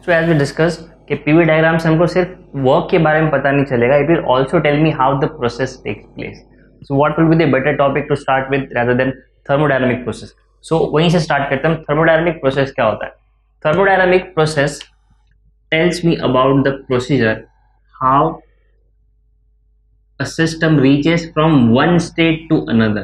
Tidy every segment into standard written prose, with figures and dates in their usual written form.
So as we discuss कि PV diagram से हमको सिर्फ वर्क के बारे में पता नहीं चलेगा, it will also tell me how the process takes place. So what will be the better topic to start with rather than thermodynamic process. So वहीं से स्टार्ट करते हैं. थर्मोडायनामिक प्रोसेस क्या होता है? Thermodynamic process tells me about the procedure how a system reaches from one state to another.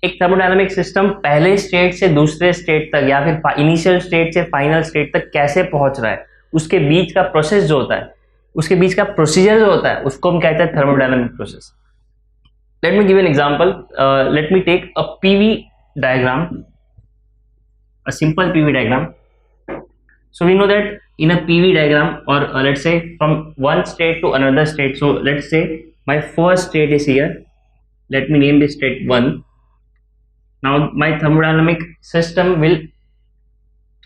एक thermodynamic system पहले state से दूसरे स्टेट तक या फिर इनिशियल स्टेट से फाइनल स्टेट तक कैसे पहुंच रहा है, उसके बीच का प्रोसेस जो होता है, उसके बीच का प्रोसीजर जो होता है, उसको हम कहते हैं thermodynamic process. Let me give an example. Let me take a PV diagram, a simple PV diagram. So we know that in a PV diagram, or let's say from one state to another state. So let's say my first state is here. Let me name this state 1. Now my thermodynamic system will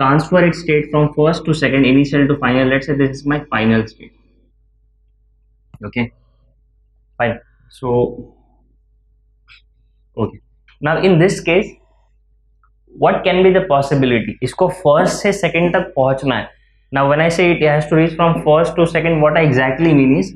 transfer its state from first to second, initial to final. Let's say this is my final state. Okay, fine. So okay, now in this case what can be the possibility? इसको first से second तक पहुंचना है. Now when I say it has to reach from first to second, what I exactly mean is,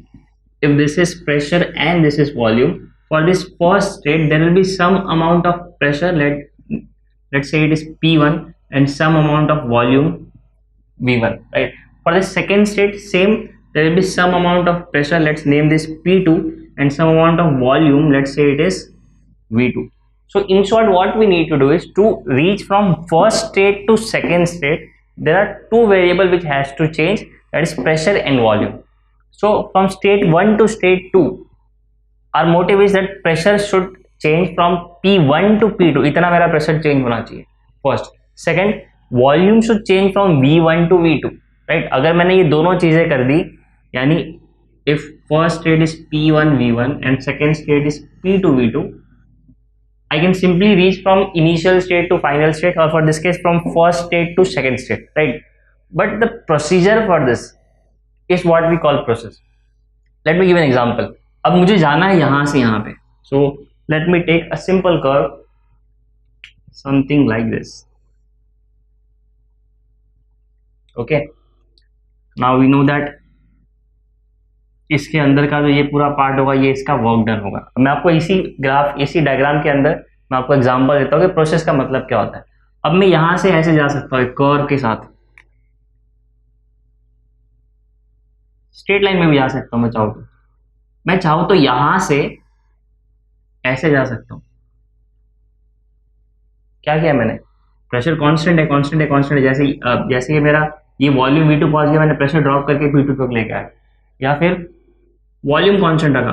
if this is pressure and this is volume, for this first state there will be some amount of pressure, let's say it is P1, and some amount of volume V1, right? For the second state, same, there will be some amount of pressure, let's name this P2, and some amount of volume, let's say it is V2. So in short, what we need to do is to reach from first state to second state, there are two variables which has to change, that is pressure and volume. So from state 1 to state 2, our motive is that pressure should change from P1 to P2. इतना मेरा pressure change होना चाहिए first. Second, volume should change from V1 to V2, right? अगर मैंने ये दोनों चीजें कर दी, यानी if first state is P1 V1 and second state is P2 V2, I can simply reach from initial state to final state, or for this case from first state to second state, right? But the procedure for this is what we call process. Let me give an example. अब मुझे जाना है यहाँ से यहाँ पे. So let me take a simple curve, something like this. Okay. Now we know that इसके अंदर का जो ये पूरा पार्ट होगा, ये इसका वर्क डन होगा. मैं आपको इसी ग्राफ, इसी डायग्राम के अंदर मैं आपको एग्जांपल देता हूँ कि प्रोसेस का मतलब क्या होता है. अब मैं यहां से ऐसे जा सकता हूँ कर्व के साथ, स्ट्रेट लाइन में भी जा सकता हूँ मैं चाहूँ तो यहां से ऐसे जा सकता हूँ. क्या किया मैंने? प्रेशर कांस्टेंट है. जैसे ये मेरा ये वॉल्यूम V2 पहुंच गया, मैंने प्रेशर ड्रॉप करके V2 तक लेके आया, या फिर वॉल्यूम कांस्टेंट रखा,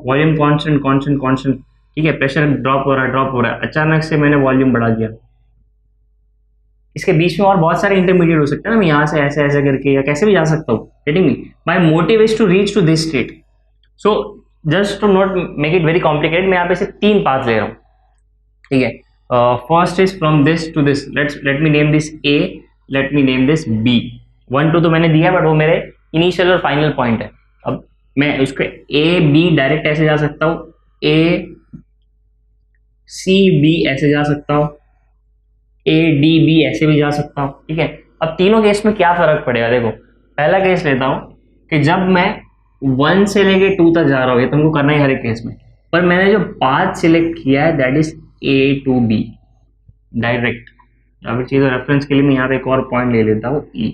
वॉल्यूम कांस्टेंट, ठीक है, प्रेशर ड्रॉप हो रहा है, अचानक से मैंने वॉल्यूम बढ़ा दिया. इसके बीच में और बहुत सारे इंटरमीडिएट हो सकते हैं ना, मैं यहाँ से ऐसे करके या कैसे भी जा सकता हूँ. Getting me? My motive is to reach to this state. So just to not make it very complicated, मैं यहाँ पे से 3 पाथ ले रहा हूँ, ठीक है. First is from this to this. Let me name this A, let me name this B. 1 2 तो मैंने दिया, बट वो मेरे इनिशियल और फाइनल पॉइंट है. अब मैं उसको A B डायरेक्ट ऐसे जा सकता हूँ, A C B ऐसे जा सकता हूँ, A D B ऐसे भी जा सकता हूँ, ठीक है. अब तीनों केस में क्या फर्क पड़ेगा? देखो, पहला केस लेता हूँ कि जब मैं 1 से लेके 2 तक जा रहा हूँ, ये तुमको करना है हर एक केस में, पर मैंने जो पाथ सिलेक्ट किया है that is A to B direct. या फिर चीज़ रेफरेंस के लिए मैं यहाँ पे एक और पॉइंट ले लेता हूँ E.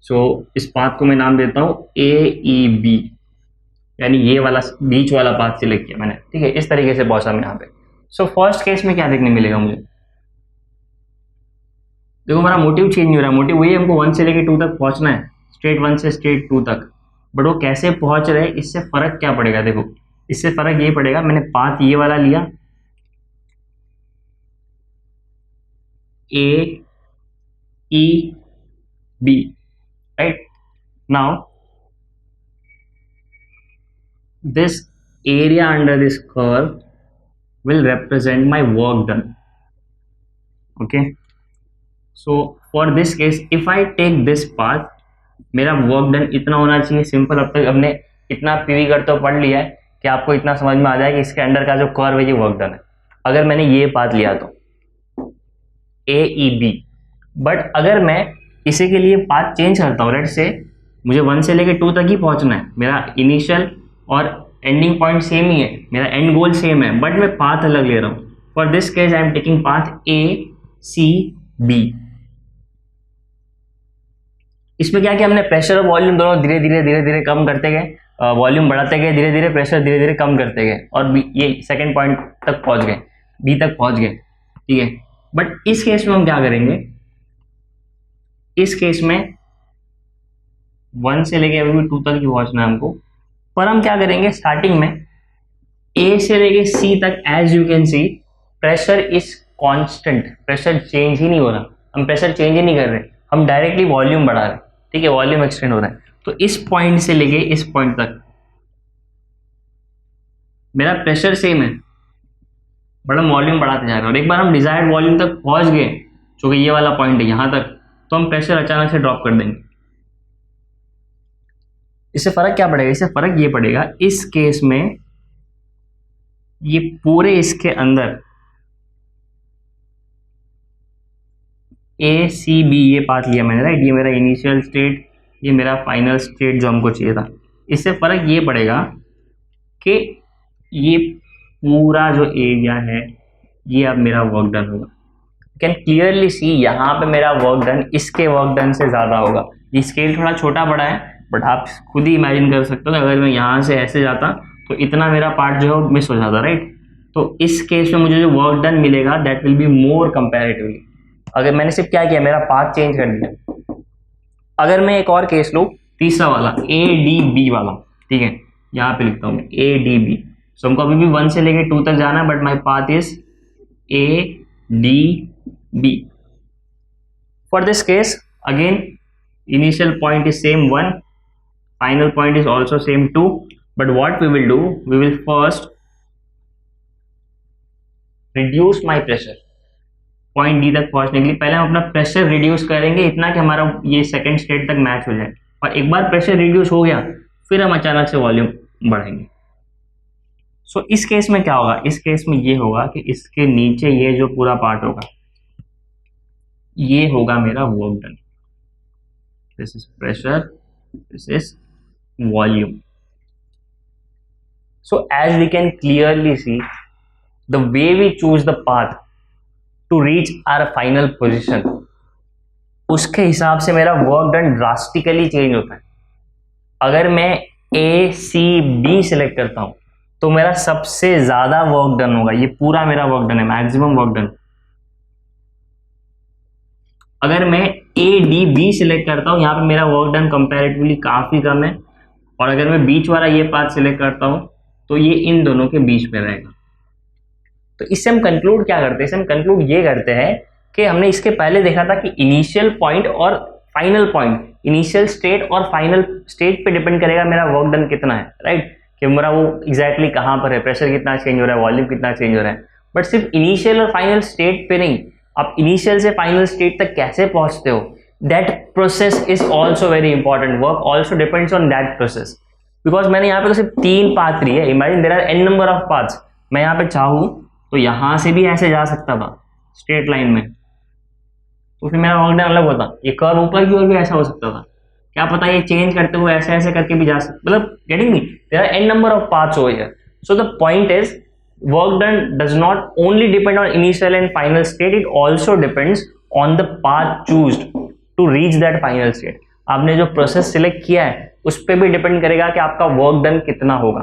सो इस पाथ को मैं नाम देता हूँ AEB, यानी ये वाला बीच वाला पाथ सिलेक्ट किया मैंने, ठीक है. इस तरीके से पहुंचा मैं यहाँ पे. सो फर्स्ट केस में क्या देखने मिलेगा मुझे? देखो, मेरा मोटिव चेंज नहीं हो रहा है. मोटिव वही है, हमको 1 से लेके 2 तक पहुंचना है, स्टेट 1 से स्टेट 2 तक. बट वो कैसे पहुंच रहे, इससे फर्क क्या पड़ेगा? देखो, इससे फर्क ये पड़ेगा, मैंने पाथ ये वाला लिया, AEB, right? Now this area under this curve will represent my work done. Okay, so for this case if I take this path, मेरा वर्क डन इतना होना चाहिए. सिंपल. अब तक हमने इतना पीवी करते हुए पढ़ लिया है कि आपको इतना समझ में आ जाए कि इसके अंडर का जो कर्व है ये वर्क डन है. अगर मैंने ये पाथ लिया तो AEB, बट अगर मैं इसी के लिए पाथ चेंज करता हूँ, लेट्स से मुझे 1 से लेके 2 तक ही पहुंचना है, मेरा इनिशियल और एंडिंग पॉइंट सेम ही है, मेरा एंड गोल सेम है, बट मैं पाथ अलग ले रहा हूँ. For this case I am taking path A-C-B. इसमें क्या किया हमने, प्रेशर और वॉल्यूम दोनों धीरे धीरे कम करते गए, वॉल्यूम बढ़ाते गए धीरे धीरे, प्रेशर धीरे धीरे कम करते गए, और ये सेकेंड पॉइंट तक पहुंच गए, बी तक पहुंच गए. ठीक है. बट इस केस में हम क्या करेंगे, इस केस में 1 से लेके अभी भी 2 तक ही पहुंचना है हमको. पर हम क्या करेंगे, स्टार्टिंग में A से लेके C तक as you can see pressure is constant, pressure change ही नहीं हो रहा, हम प्रेशर चेंज ही नहीं कर रहे, हम डायरेक्टली वॉल्यूम बढ़ा रहे हैं. ठीक है, वॉल्यूम एक्सटेंड हो रहा है. तो इस पॉइंट से लेके इस पॉइंट तक मेरा प्रेशर सेम है, बट हम वॉल्यूम बढ़ाते जा रहे हैं. और एक बार हम डिजायर्ड वॉल्यूम तक पहुंच गए, जो कि ये वाला पॉइंट है यहां तक, तो हम प्रेशर अचानक से ड्रॉप कर देंगे. इससे फर्क क्या पड़ेगा, इससे फर्क ये पड़ेगा, इस केस में ये पूरे इसके अंदर A-C-B ये पाथ लिया मैंने, राइट. ये मेरा इनिशियल स्टेट, ये मेरा फाइनल स्टेट जो हमको चाहिए था. इससे फर्क ये पड़ेगा कि ये पूरा जो एरिया है ये अब मेरा वर्क डन होगा. कैन क्लियरली सी यहाँ पे मेरा वर्क डन इसके वर्क डन से ज़्यादा होगा. ये स्केल थोड़ा छोटा बड़ा है, बट आप खुद ही इमेजिन कर सकते हो कि अगर मैं यहाँ से ऐसे जाता तो इतना मेरा पार्ट जो है मिस हो जाता, राइट. तो इस केस में मुझे जो वर्क डन मिलेगा that will be more comparatively. अगर मैंने सिर्फ क्या किया, मेरा पाथ चेंज कर दिया. अगर मैं एक और केस लूँ, तीसरा वाला A-D-B वाला, ठीक है, यहाँ पे लिखता हूँ A-D-B. सो हमको अभी भी 1 से लेके 2 तक जाना है, but my path is A-D-B. For this case again initial point is same 1, final point is also same 2, but what we will do, we will first reduce my pressure. Point D तक पहुंचने के लिए पहले हम अपना pressure reduce करेंगे इतना कि हमारा ये सेकंड स्टेट तक मैच हो जाए, और एक बार प्रेशर रिड्यूस हो गया फिर हम अचानक से वॉल्यूम बढ़ाएंगे. सो इस केस में क्या होगा, इस केस में ये होगा कि इसके नीचे ये जो पूरा पार्ट होगा ये होगा मेरा work done. This is pressure, this is volume. So as we can clearly see, the way we choose the path to reach our final position, उसके हिसाब से मेरा वर्क डन ड्रास्टिकली चेंज होता है. अगर मैं A-C-B सिलेक्ट करता हूं तो मेरा सबसे ज्यादा वर्क डन होगा, ये पूरा मेरा वर्क डन है, मैक्सिमम वर्क डन. अगर मैं A-D-B सिलेक्ट करता हूँ, यहाँ पे मेरा वर्क डन कंपैरेटिवली काफ़ी कम है. और अगर मैं बीच वाला ये पाथ सिलेक्ट करता हूँ तो ये इन दोनों के बीच में रहेगा. तो इससे हम कंक्लूड क्या करते हैं, इससे हम कंक्लूड ये करते हैं कि हमने इसके पहले देखा था कि इनिशियल पॉइंट और फाइनल पॉइंट, इनिशियल स्टेट और फाइनल स्टेट पे डिपेंड करेगा मेरा वर्क डन कितना है, राइट. कि मेरा वो एग्जैक्टली कहाँ पर है, प्रेशर कितना चेंज हो रहा है, वॉल्यूम कितना चेंज हो रहा है. बट सिर्फ इनिशियल और फाइनल स्टेट पे नहीं, आप इनिशियल से फाइनल स्टेट तक कैसे पहुंचते हो, that process is also very important. Work also depends on that process. Because मैंने यहाँ पे तो सिर्फ 3 पाथ ली है, imagine there are n number of paths. मैं यहाँ पे चाहूँ तो यहाँ से भी ऐसे जा सकता था स्ट्रेट लाइन में, तो फिर मेरा वर्क डन अलग होता. ये कर्व ऊपर की ओर भी ऐसा हो सकता था, क्या पता ये चेंज करते हुए ऐसे ऐसे करके भी जा सकता. मतलब getting me, there are n number of paths over here. So the point is work done does not only depend on initial and final state, it also depends on the path chosen to reach that final state. आपने जो process select किया है उस पर भी depend करेगा कि आपका वर्क डन कितना होगा.